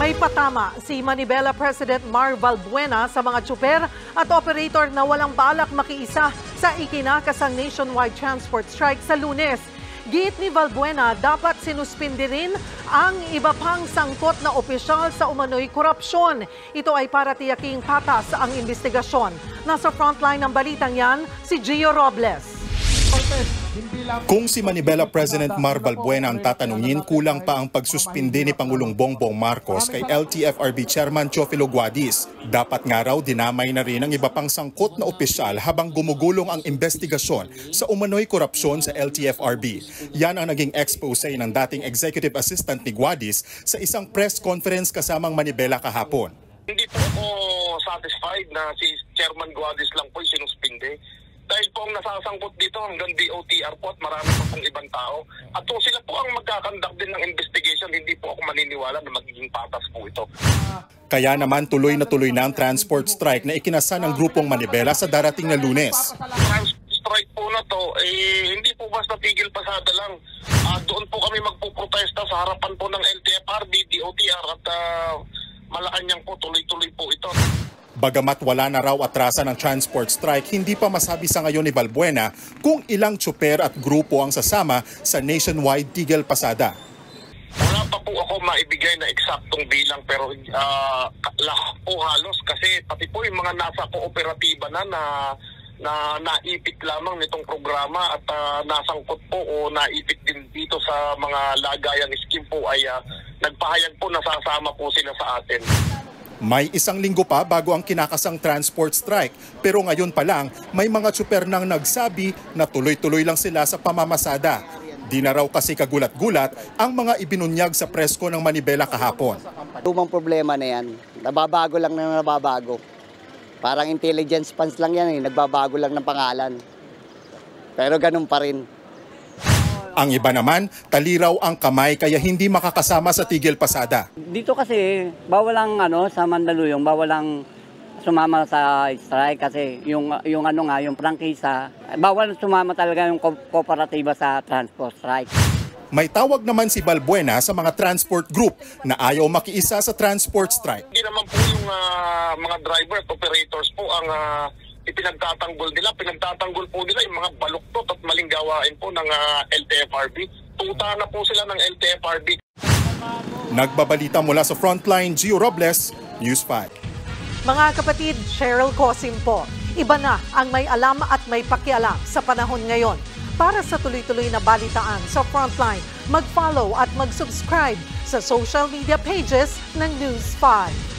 May patama si Manibela President Mar Valbuena sa mga tsuper at operator na walang balak makiisa sa ikinakasang nationwide transport strike sa Lunes. Giit ni Valbuena, dapat sinuspindi rin ang iba pang sangkot na opisyal sa umano'y korupsyon. Ito ay para tiyaking patas ang investigasyon. Nasa frontline ng balitang yan, si Gio Robles. Kung si Manibela President Mar Valbuena ang tatanungin, kulang pa ang pagsuspindi ni Pangulong Bongbong Marcos kay LTFRB Chairman Teofilo Guadis. Dapat nga raw dinamay na rin ang iba pang sangkot na opisyal habang gumugulong ang investigasyon sa umano'y korupsyon sa LTFRB. Yan ang naging expose ng dating executive assistant ni Guadis sa isang press conference kasamang Manibela kahapon. Hindi po ako satisfied na si Chairman Guadis lang po sinuspindi. Dahil po ang nasasangkot dito hanggang DOTR po at marami pa pong ibang tao. At kung sila po ang magkakandak din ng investigation, hindi po ako maniniwala na magiging patas po ito. Kaya naman tuloy na ang transport strike na ikinasa ng grupong Manibela sa darating na Lunes. Strike po na to, hindi po basta tigil pasada lang. Doon po kami magpuprotesta sa harapan po ng LTFRB, DOTR at Malacanang po, tuloy-tuloy po ito. Bagamat wala na raw atrasan ng transport strike, hindi pa masabi sa ngayon ni Valbuena kung ilang tsuper at grupo ang sasama sa nationwide tigil pasada. Wala pa po ako maibigay na eksaktong bilang pero lahat po halos kasi pati po yung mga nasa kooperatiba na naipit lamang nitong programa at nasangkot po o naipit din dito sa mga lagayan scheme po ay nagpahayag po na sasama po sila sa atin. May isang linggo pa bago ang kinakasang transport strike, pero ngayon pa lang may mga tsuper nang nagsabi na tuloy-tuloy lang sila sa pamamasada. Di na raw kasi kagulat-gulat ang mga ibinunyag sa presko ng Manibela kahapon. Lumang problema na yan, nababago lang na nababago. Parang intelligence funds lang yan, nagbabago lang ng pangalan. Pero ganun pa rin. Ang iba naman, taliraw ang kamay kaya hindi makakasama sa tigil pasada. Dito kasi bawal ang sa Mandaluyong, bawal ang sumama sa strike kasi yung prangkisa, bawal sumama talaga yung kooperatiba sa transport strike. May tawag naman si Valbuena sa mga transport group na ayaw makiisa sa transport strike. Hindi naman po yung mga driver at operators po ang ipinagtatanggol nila. Pinagtatanggol po nila yung mga baluktot at maling gawain po ng LTFRB. Tuta na po sila ng LTFRB. Nagbabalita mula sa Frontline, Gio Robles, News 5. Mga kapatid, Cheryl Cosim po. Iba na ang may alam at may pakialam sa panahon ngayon. Para sa tuloy-tuloy na balitaan sa Frontline, mag-follow at mag-subscribe sa social media pages ng News 5.